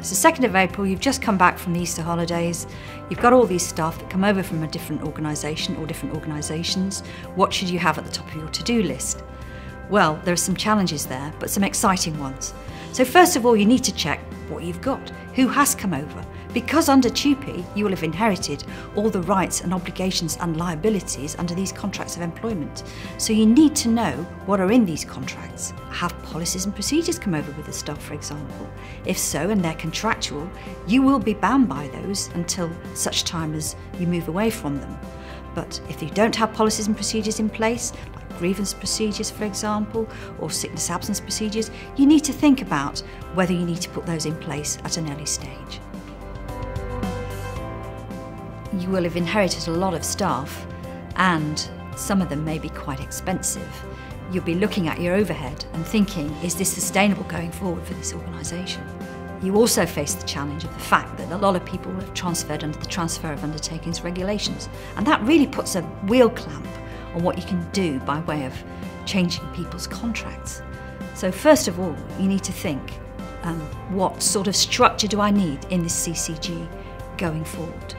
So 2nd of April, you've just come back from the Easter holidays. You've got all these staff that come over from a different organisation or different organisations. What should you have at the top of your to-do list? Well, there are some challenges there, but some exciting ones. So first of all, you need to check what you've got, who has come over. Because under TUPE, you will have inherited all the rights and obligations and liabilities under these contracts of employment. So you need to know what are in these contracts. Have policies and procedures come over with the staff, for example? If so, and they're contractual, you will be bound by those until such time as you move away from them. But if you don't have policies and procedures in place, like grievance procedures, for example, or sickness absence procedures, you need to think about whether you need to put those in place at an early stage. You will have inherited a lot of staff, and some of them may be quite expensive. You'll be looking at your overhead and thinking, is this sustainable going forward for this organisation? You also face the challenge of the fact that a lot of people have transferred under the Transfer of Undertakings regulations, and that really puts a wheel clamp on what you can do by way of changing people's contracts. So first of all, you need to think, what sort of structure do I need in this CCG going forward?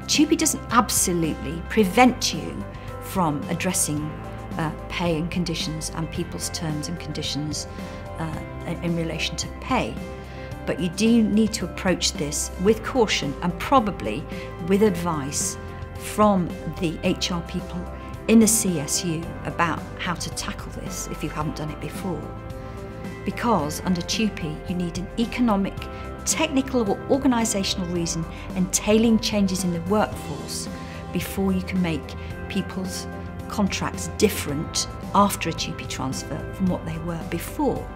TUPE doesn't absolutely prevent you from addressing pay and conditions and people's terms and conditions in relation to pay. But you do need to approach this with caution and probably with advice from the HR people in the CSU about how to tackle this if you haven't done it before. Because under TUPE you need an economic, technical or organisational reason entailing changes in the workforce before you can make people's contracts different after a TUPE transfer from what they were before.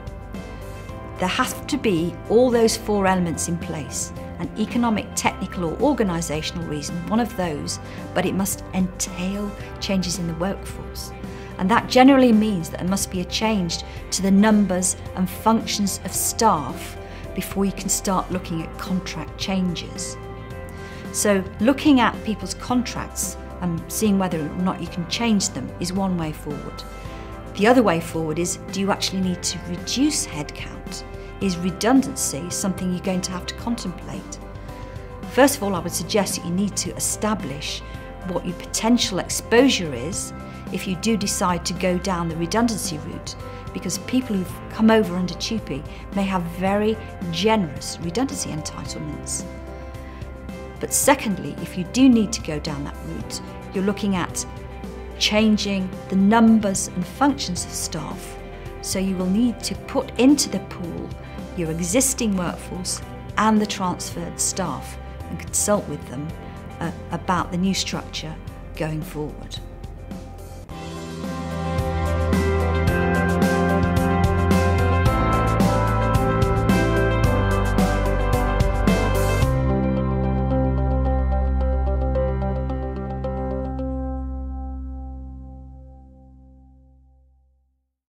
There have to be all those 4 elements in place: an economic, technical or organisational reason, one of those, but it must entail changes in the workforce. And that generally means that there must be a change to the numbers and functions of staff before you can start looking at contract changes. So looking at people's contracts and seeing whether or not you can change them is one way forward. The other way forward is, do you actually need to reduce headcount? Is redundancy something you're going to have to contemplate? First of all, I would suggest that you need to establish what your potential exposure is if you do decide to go down the redundancy route, because people who've come over under TUPE may have very generous redundancy entitlements. But secondly, if you do need to go down that route, you're looking at changing the numbers and functions of staff. So you will need to put into the pool your existing workforce and the transferred staff and consult with them about the new structure going forward.